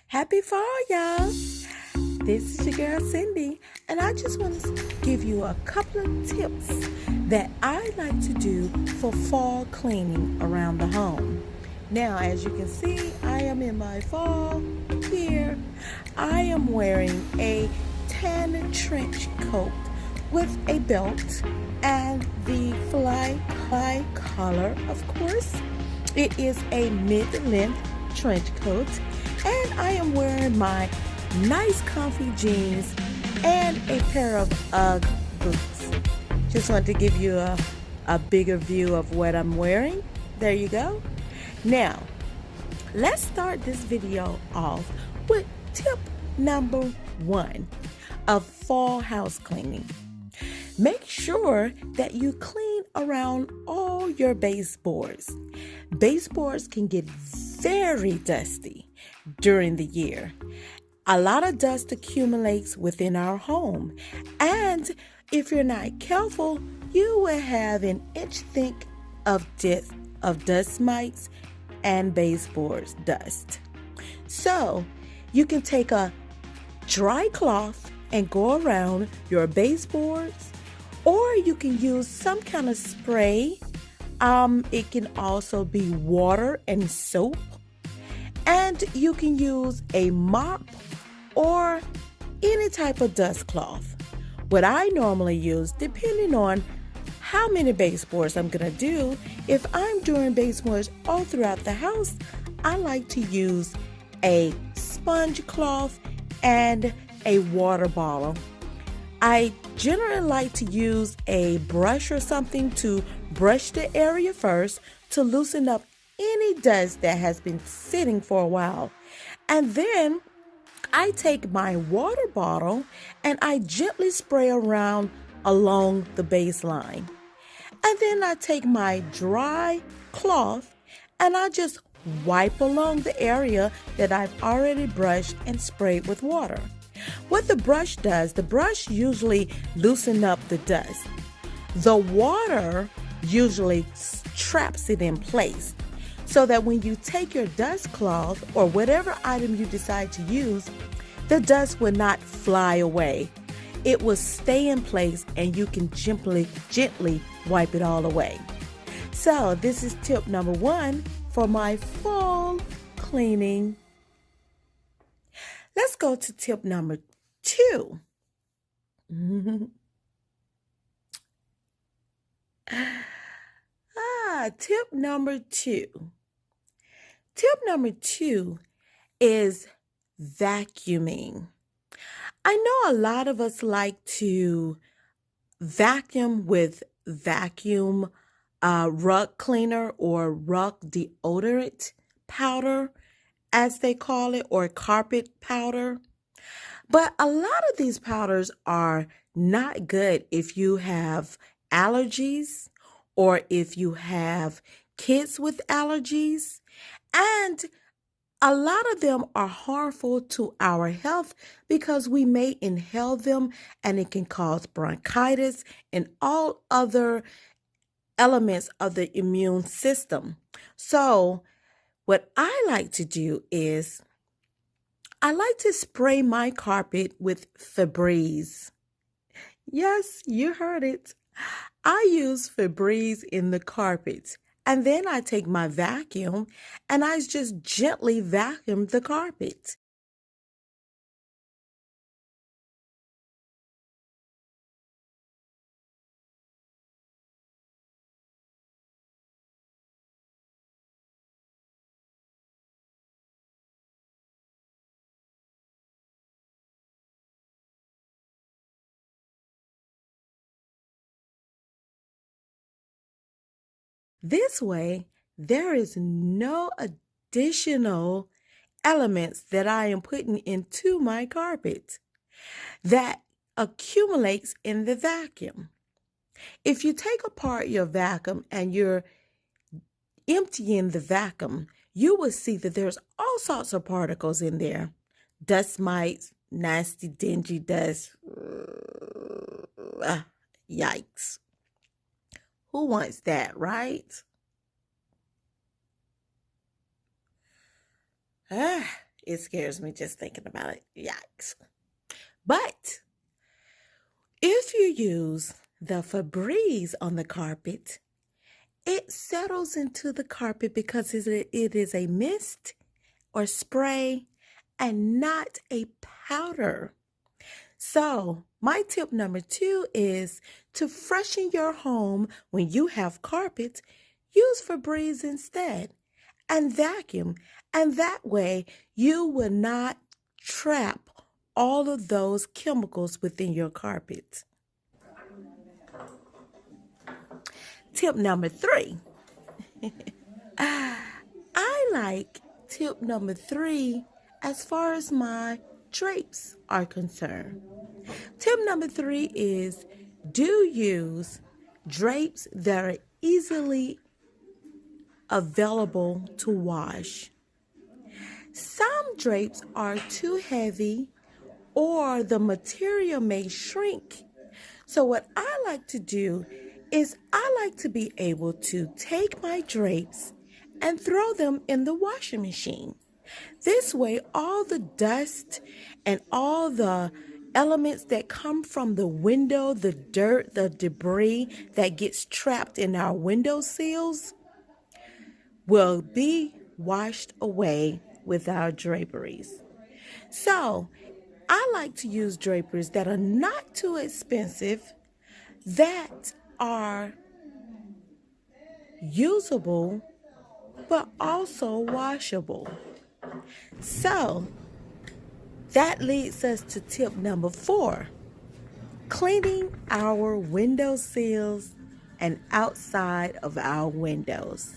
Happy fall, y'all. This is your girl Cindy, and I just want to give you a couple of tips that I like to do for fall cleaning around the home. Now, as you can see, I am in my fall gear. I am wearing a tan trench coat with a belt and the fly collar, of course. It is a mid-length trench coat, and I am wearing my nice comfy jeans and a pair of UGG boots. Just want to give you a bigger view of what I'm wearing. There you go. Now, let's start this video off with tip number 1 of fall house cleaning. Make sure that you clean around all your baseboards. Baseboards can get very dusty during the year. A lot of dust accumulates within our home, and if you're not careful, you will have an inch thick of dust mites and baseboards dust. So you can take a dry cloth and go around your baseboards, or you can use some kind of spray. It can also be water and soap, and you can use a mop or any type of dust cloth. What I normally use, depending on how many baseboards I'm going to do, if I'm doing baseboards all throughout the house, I like to use a sponge cloth and a water bottle. I generally like to use a brush or something to brush the area first to loosen up any dust that has been sitting for a while. And then I take my water bottle and I gently spray around along the baseline. And then I take my dry cloth and I just wipe along the area that I've already brushed and sprayed with water. What the brush does, the brush usually loosens up the dust. The water usually traps it in place so that when you take your dust cloth or whatever item you decide to use, the dust will not fly away. It will stay in place and you can gently wipe it all away. So this is tip number 1 for my fall cleaning. Let's go to tip number 2. Tip number 2. Tip number 2 is vacuuming. I know a lot of us like to vacuum with vacuum rug cleaner or rug deodorant powder, as they call it, or carpet powder. But a lot of these powders are not good if you have allergies or if you have kids with allergies. And a lot of them are harmful to our health because we may inhale them and it can cause bronchitis and all other elements of the immune system. So what I like to do is I like to spray my carpet with Febreze. Yes, you heard it. I use Febreze in the carpet. And then I take my vacuum and I just gently vacuum the carpet. This way, there is no additional elements that I am putting into my carpet that accumulates in the vacuum. If you take apart your vacuum and you're emptying the vacuum, you will see that there's all sorts of particles in there. Dust mites, nasty, dingy dust. Yikes. Who wants that, right? It scares me just thinking about it. Yikes. But if you use the Febreze on the carpet, it settles into the carpet because it is a mist or spray and not a powder. So, my tip number 2 is to freshen your home when you have carpet, use Febreze instead and vacuum. And that way, you will not trap all of those chemicals within your carpet. Tip number 3. I like tip number 3 as far as my drapes are concerned. Tip number 3 is do use drapes that are easily available to wash. Some drapes are too heavy or the material may shrink. So what I like to do is I like to be able to take my drapes and throw them in the washing machine. This way, all the dust and all the elements that come from the window, the dirt, the debris that gets trapped in our window sills will be washed away with our draperies. So, I like to use draperies that are not too expensive, that are usable, but also washable. So, that leads us to tip number 4, cleaning our window sills and outside of our windows.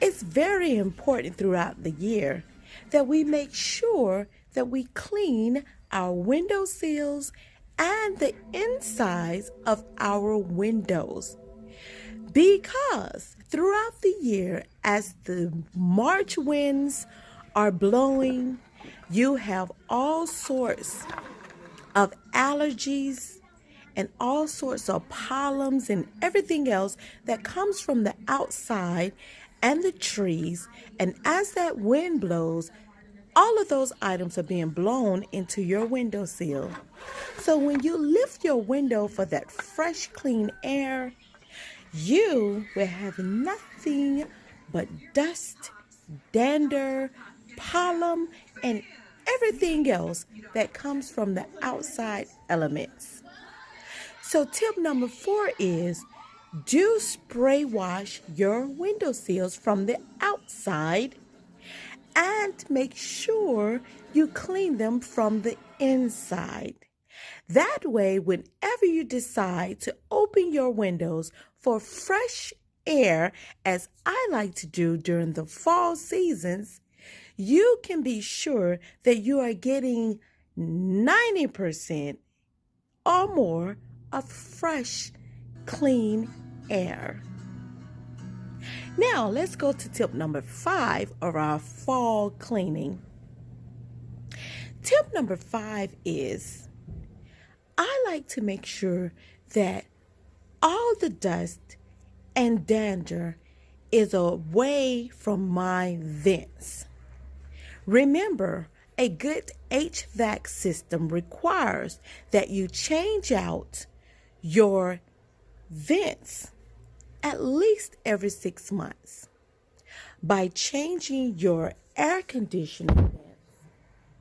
It's very important throughout the year that we make sure that we clean our window sills and the insides of our windows. Because throughout the year, as the March winds are blowing, you have all sorts of allergies and all sorts of pollens and everything else that comes from the outside and the trees. And as that wind blows, all of those items are being blown into your windowsill. So when you lift your window for that fresh, clean air, you will have nothing but dust, dander, pollen, and everything else that comes from the outside elements. So tip number 4 is do spray wash your windowsills from the outside and make sure you clean them from the inside. That way, whenever you decide to open your windows for fresh air, as I like to do during the fall seasons, you can be sure that you are getting 90% or more of fresh, clean air. Now, let's go to tip number 5 of our fall cleaning. Tip number 5 is I like to make sure that all the dust and dander is away from my vents. Remember, a good HVAC system requires that you change out your vents at least every 6 months. By changing your air conditioning vents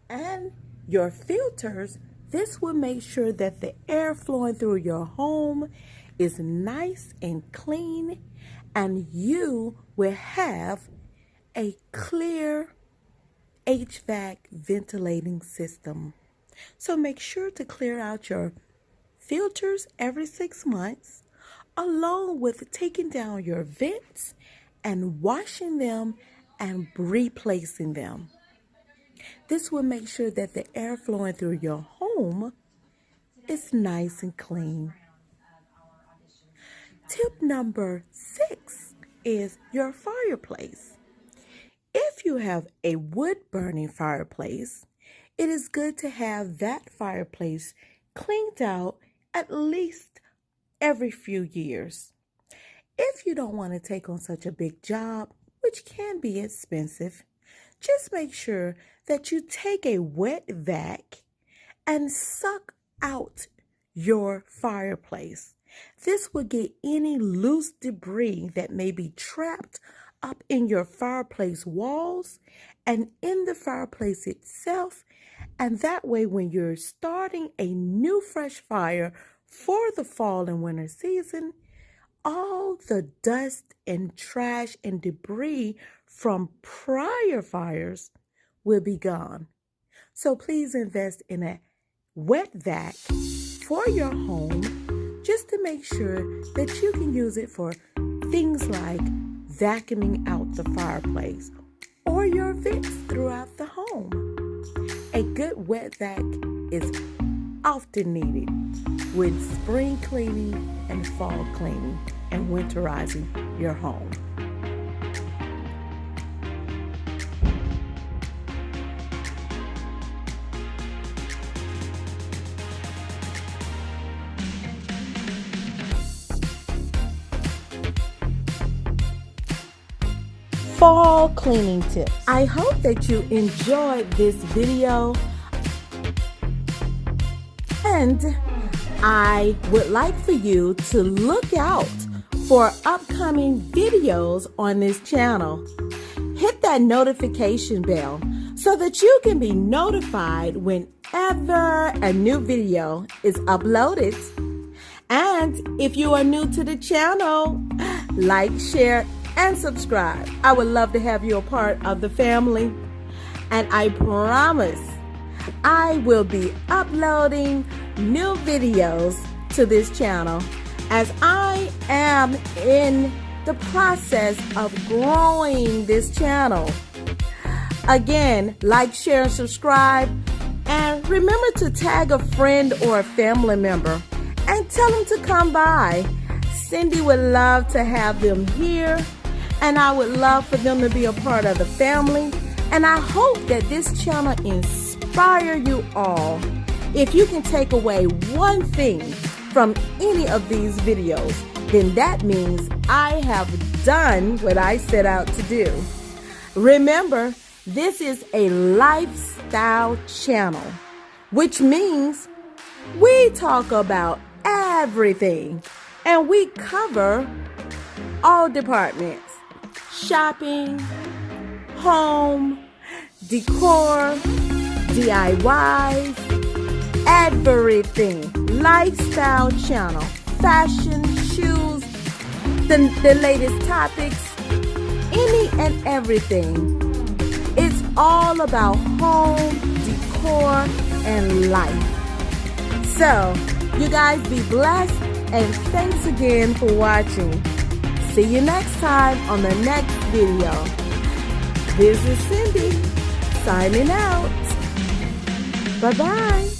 and your filters, this will make sure that the air flowing through your home is nice and clean, and you will have a clear HVAC ventilating system. So make sure to clear out your filters every 6 months, along with taking down your vents and washing them and replacing them. This will make sure that the air flowing through your home is nice and clean. Tip number 6 is your fireplace. If you have a wood-burning fireplace, it is good to have that fireplace cleaned out at least every few years. If you don't want to take on such a big job, which can be expensive, just make sure that you take a wet vac and suck out your fireplace. This will get any loose debris that may be trapped up in your fireplace walls and in the fireplace itself. And that way, when you're starting a new fresh fire for the fall and winter season, all the dust and trash and debris from prior fires will be gone. So please invest in a wet vac for your home just to make sure that you can use it for things like vacuuming out the fireplace or your vents throughout the home. A good wet vac is often needed with spring cleaning and fall cleaning and winterizing your home. Fall cleaning tips. I hope that you enjoyed this video, and I would like for you to look out for upcoming videos on this channel. Hit that notification bell so that you can be notified whenever a new video is uploaded. And if you are new to the channel, like, share, and subscribe. I would love to have you a part of the family. And I promise I will be uploading new videos to this channel as I am in the process of growing this channel. Again, like, share, and subscribe. And remember to tag a friend or a family member and tell them to come by. Cindy would love to have them here, and I would love for them to be a part of the family. And I hope that this channel inspire you all. If you can take away one thing from any of these videos, then that means I have done what I set out to do. Remember, this is a lifestyle channel, which means we talk about everything and we cover all departments. Shopping, home, decor, DIYs, everything. Lifestyle channel, fashion, shoes, the latest topics, any and everything. It's all about home, decor, and life. So, you guys be blessed, and thanks again for watching. See you next time on the next video. This is Cindy signing out. Bye-bye.